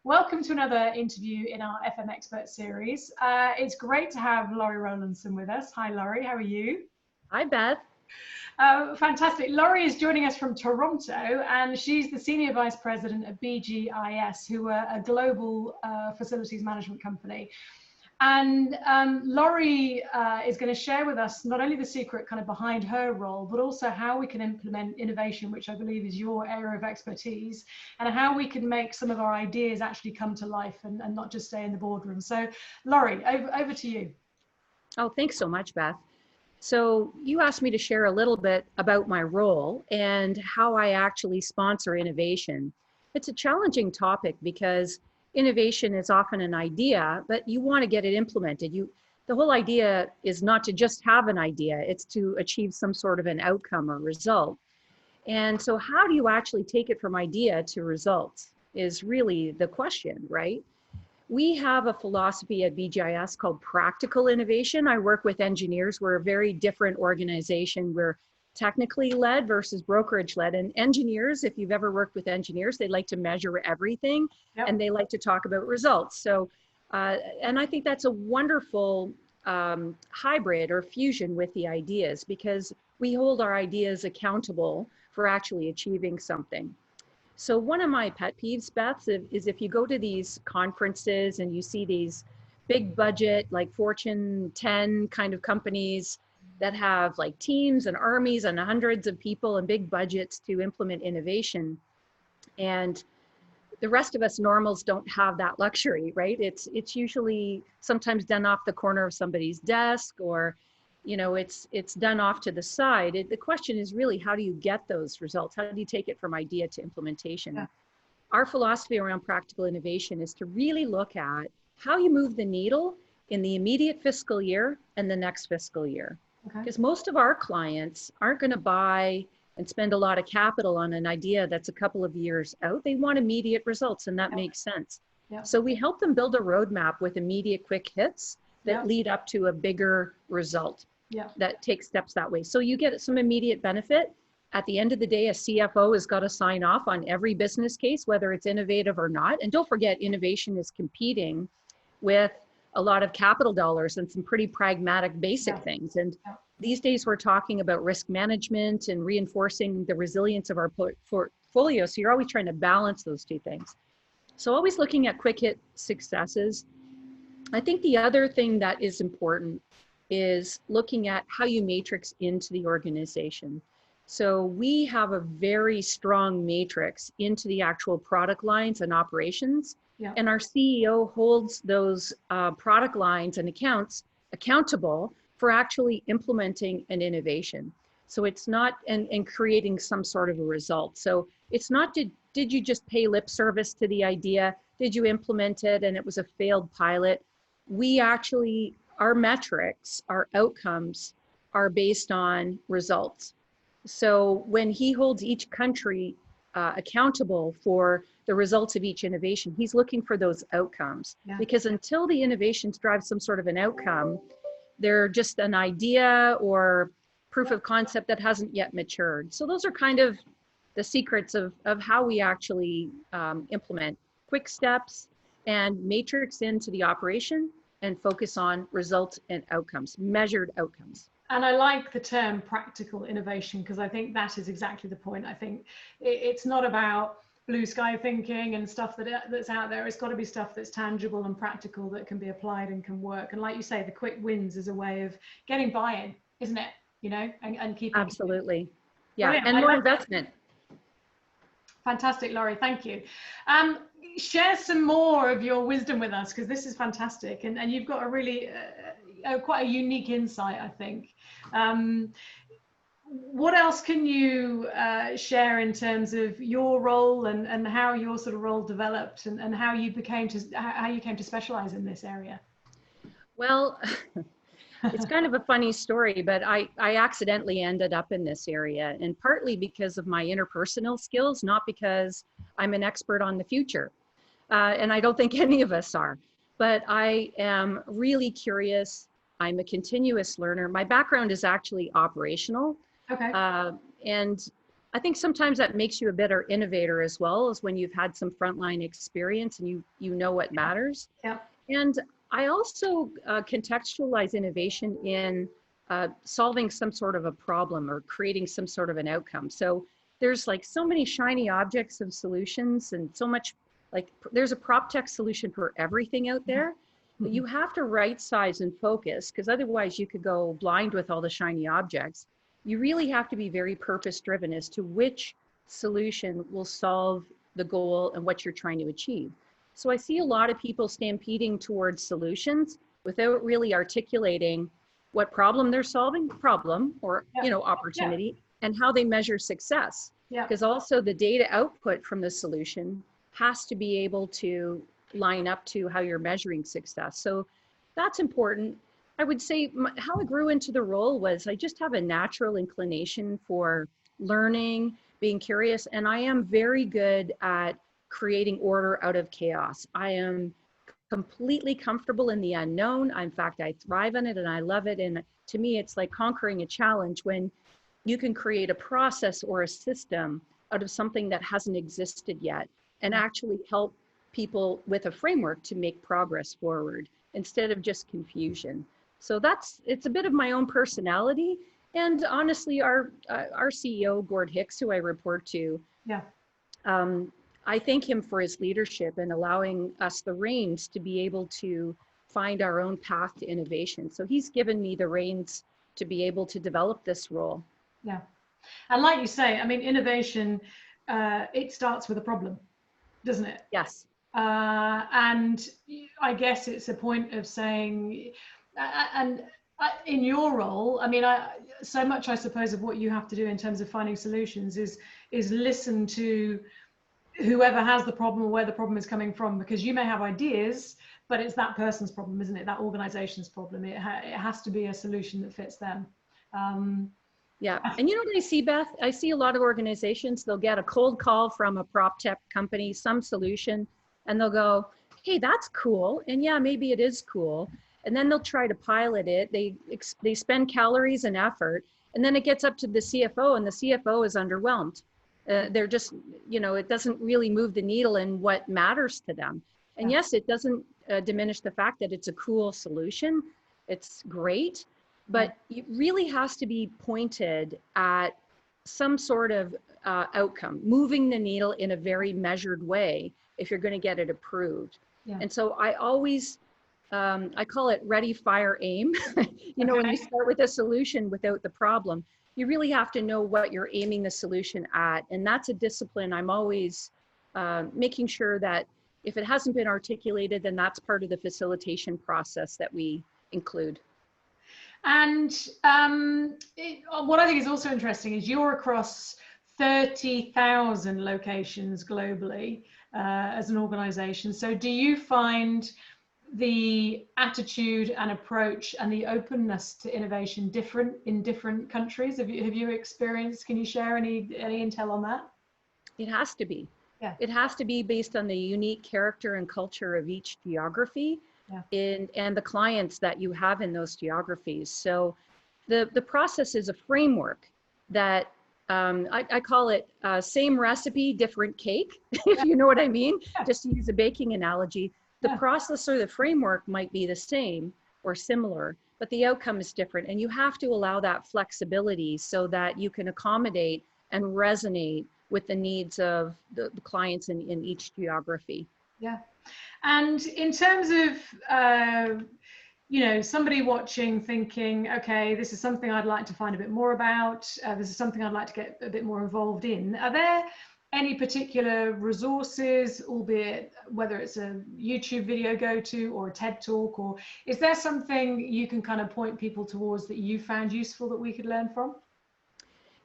Welcome to another interview in our FM Expert series. It's great to have Lorri Rowlandson with us. Hi, Lorri. How are you? Hi, Beth. Fantastic. Lorri is joining us from Toronto, and she's the Senior Vice President of BGIS, who are a global facilities management company. And Lorri is going to share with us not only the secret kind of behind her role, but also how we can implement innovation, which I believe is your area of expertise, and how we can make some of our ideas actually come to life and not just stay in the boardroom. So Lorri, over to you. Oh, thanks so much, Beth. So you asked me to share a little bit about my role and how I actually sponsor innovation. It's a challenging topic because innovation is often an idea, but you want to get it implemented. The whole idea is not to just have an idea, it's to achieve some sort of an outcome or result. And so how do you actually take it from idea to results is really the question, right? We have a philosophy at BGIS called practical innovation. I work with engineers. We're a very different organization. We're technically led versus brokerage led. And engineers, if you've ever worked with engineers, they like to measure everything. Yep. And they like to talk about results. So, and I think that's a wonderful hybrid or fusion with the ideas, because we hold our ideas accountable for actually achieving something. So one of my pet peeves, Beth, is if you go to these conferences and you see these big budget, like Fortune 10 kind of companies that have like teams and armies and hundreds of people and big budgets to implement innovation. And the rest of us normals don't have that luxury, right? It's usually sometimes done off the corner of somebody's desk, or it's done off to the side. The question is really, how do you get those results? How do you take it from idea to implementation? Yeah. Our philosophy around practical innovation is to really look at how you move the needle in the immediate fiscal year and the next fiscal year. Because most of our clients aren't going to buy and spend a lot of capital on an idea that's a couple of years out. They want immediate results, and that makes sense. Yeah. So we help them build a roadmap with immediate quick hits that lead up to a bigger result that takes steps that way. So you get some immediate benefit. At the end of the day, a CFO has got to sign off on every business case, whether it's innovative or not. And don't forget, innovation is competing with a lot of capital dollars and some pretty pragmatic basic things. And these days we're talking about risk management and reinforcing the resilience of our portfolio. So you're always trying to balance those two things. So always looking at quick hit successes. I think the other thing that is important is looking at how you matrix into the organization. So we have a very strong matrix into the actual product lines and operations. Yeah. And our CEO holds those product lines and accounts accountable for actually implementing an innovation. So it's not, and creating some sort of a result. So it's not, did you just pay lip service to the idea? Did you implement it and it was a failed pilot? We actually, our metrics, our outcomes are based on results. So when he holds each country accountable for the results of each innovation, he's looking for those outcomes. Yeah. Because until the innovations drive some sort of an outcome, they're just an idea or proof of concept that hasn't yet matured. So those are kind of the secrets of how we actually implement quick steps and matrix into the operation and focus on results and outcomes, measured outcomes. And I like the term practical innovation, because I think that is exactly the point. I think it's not about blue sky thinking and stuff that's out there. It's got to be stuff that's tangible and practical that can be applied and can work. And like you say, the quick wins is a way of getting buy-in, isn't it? And keeping. Absolutely. Yeah, brilliant. And more investment. Fantastic, Lorri. Thank you. Share some more of your wisdom with us, because this is fantastic. And you've got a really quite a unique insight, I think. What else can you share in terms of your role and how your sort of role developed and how you came to specialize in this area? Well, it's kind of a funny story, but I accidentally ended up in this area, and partly because of my interpersonal skills, not because I'm an expert on the future. And I don't think any of us are, but I am really curious. I'm a continuous learner. My background is actually operational. Okay. And I think sometimes that makes you a better innovator as well, as when you've had some frontline experience and you know what matters. Yeah. And I also contextualize innovation in solving some sort of a problem or creating some sort of an outcome. So there's like so many shiny objects of solutions and so much, like there's a prop tech solution for everything out there. But you have to right size and focus, because otherwise you could go blind with all the shiny objects. You really have to be very purpose driven as to which solution will solve the goal and what you're trying to achieve. So I see a lot of people stampeding towards solutions without really articulating what problem they're solving, problem or opportunity, and how they measure success. Because also the data output from the solution has to be able to line up to how you're measuring success. So that's important. I would say how I grew into the role was I just have a natural inclination for learning, being curious, and I am very good at creating order out of chaos. I am completely comfortable in the unknown. In fact, I thrive on it and I love it. And to me, it's like conquering a challenge when you can create a process or a system out of something that hasn't existed yet and actually help people with a framework to make progress forward instead of just confusion. So it's a bit of my own personality. And honestly, our CEO, Gord Hicks, who I report to, I thank him for his leadership and allowing us the reins to be able to find our own path to innovation. So he's given me the reins to be able to develop this role. Yeah. And like you say, I mean, innovation, it starts with a problem, doesn't it? Yes. And I guess it's a point of saying, in your role, I mean, so much, I suppose, of what you have to do in terms of finding solutions is listen to whoever has the problem or where the problem is coming from, because you may have ideas, but it's that person's problem, isn't it? That organization's problem. It has to be a solution that fits them. Yeah, and you know what I see, Beth? I see a lot of organizations, they'll get a cold call from a prop tech company, some solution, and they'll go, hey, that's cool. And yeah, maybe it is cool. And then they'll try to pilot it. They spend calories and effort, and then it gets up to the CFO, and the CFO is underwhelmed. They're just, it doesn't really move the needle in what matters to them. And yes, it doesn't diminish the fact that it's a cool solution. It's great, but it really has to be pointed at some sort of outcome, moving the needle in a very measured way if you're going to get it approved. Yeah. And so I always, I call it ready, fire, aim. When you start with a solution without the problem, you really have to know what you're aiming the solution at. And that's a discipline I'm always making sure that if it hasn't been articulated, then that's part of the facilitation process that we include. And what I think is also interesting is you're across 30,000 locations globally as an organization. So do you find the attitude and approach and the openness to innovation different in different countries? Have you experienced, can you share any intel on that? It has to be. Yeah. It has to be based on the unique character and culture of each geography. Yeah. And the clients that you have in those geographies. So the process is a framework that I call it same recipe, different cake, if you know what I mean, just to use a baking analogy. The process or the framework might be the same or similar, but the outcome is different. And you have to allow that flexibility so that you can accommodate and resonate with the needs of the clients in each geography. Yeah. And in terms of, somebody watching thinking, okay, this is something I'd like to find a bit more about. This is something I'd like to get a bit more involved in. Are there any particular resources, albeit whether it's a YouTube video go to or a TED talk, or is there something you can kind of point people towards that you found useful that we could learn from?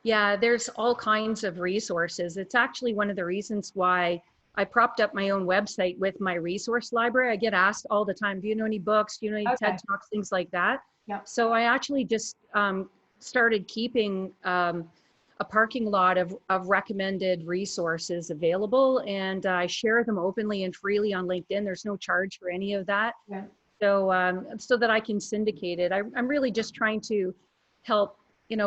Yeah, there's all kinds of resources. It's actually one of the reasons why I propped up my own website with my resource library. I get asked all the time, do you know any books? Do you know any TED Talks, things like that? Yep. So I actually just started keeping a parking lot of recommended resources available, and I share them openly and freely on LinkedIn. There's no charge for any of that. Yeah. So that I can syndicate it. I'm really just trying to help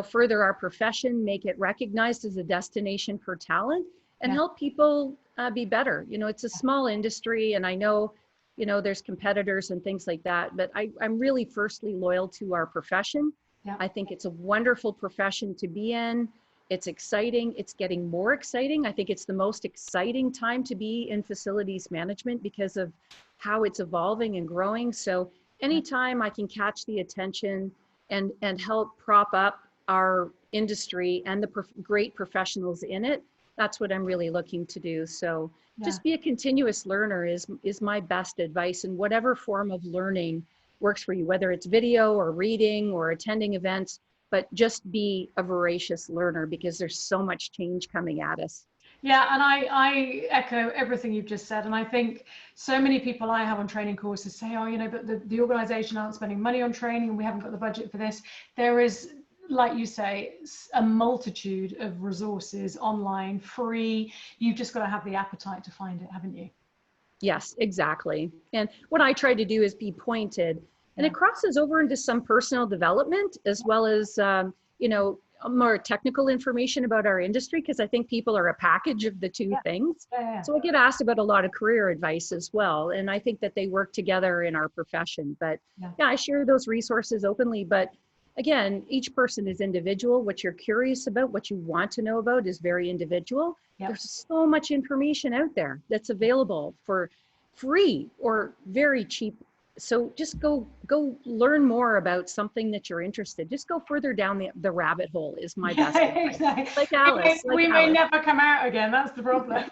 further our profession, make it recognized as a destination for talent, and help people be better. It's a small industry, and I know, there's competitors and things like that, but I'm really firstly loyal to our profession. I think it's a wonderful profession to be in. It's exciting. It's getting more exciting. I think it's the most exciting time to be in facilities management because of how it's evolving and growing. So anytime I can catch the attention and help prop up our industry and the great professionals in it, that's what I'm really looking to do. So just be a continuous learner is my best advice, in whatever form of learning works for you, whether it's video or reading or attending events, but just be a voracious learner because there's so much change coming at us. Yeah, and I echo everything you've just said. And I think so many people I have on training courses say, oh, but the organization aren't spending money on training and we haven't got the budget for this. There is, like you say, a multitude of resources online, free. You've just got to have the appetite to find it, haven't you? Yes, exactly. And what I try to do is be pointed, and it crosses over into some personal development as well as, more technical information about our industry, because I think people are a package of the two things. So I get asked about a lot of career advice as well. And I think that they work together in our profession. But I share those resources openly. But again, each person is individual. What you're curious about, what you want to know about is very individual. There's so much information out there that's available for free or very cheap. So just go learn more about something that you're interested. Just go further down the rabbit hole is my best advice. Exactly. Like Alice. We may never come out again. That's the problem.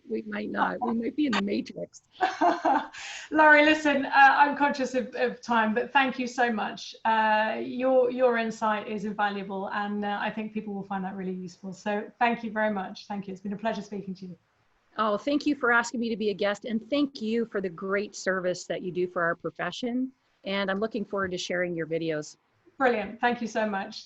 we might not. We might be in the Matrix. Lorri, listen, I'm conscious of time, but thank you so much. Your insight is invaluable, and I think people will find that really useful. So thank you very much. Thank you. It's been a pleasure speaking to you. Oh, thank you for asking me to be a guest, and thank you for the great service that you do for our profession. And I'm looking forward to sharing your videos. Brilliant. Thank you so much.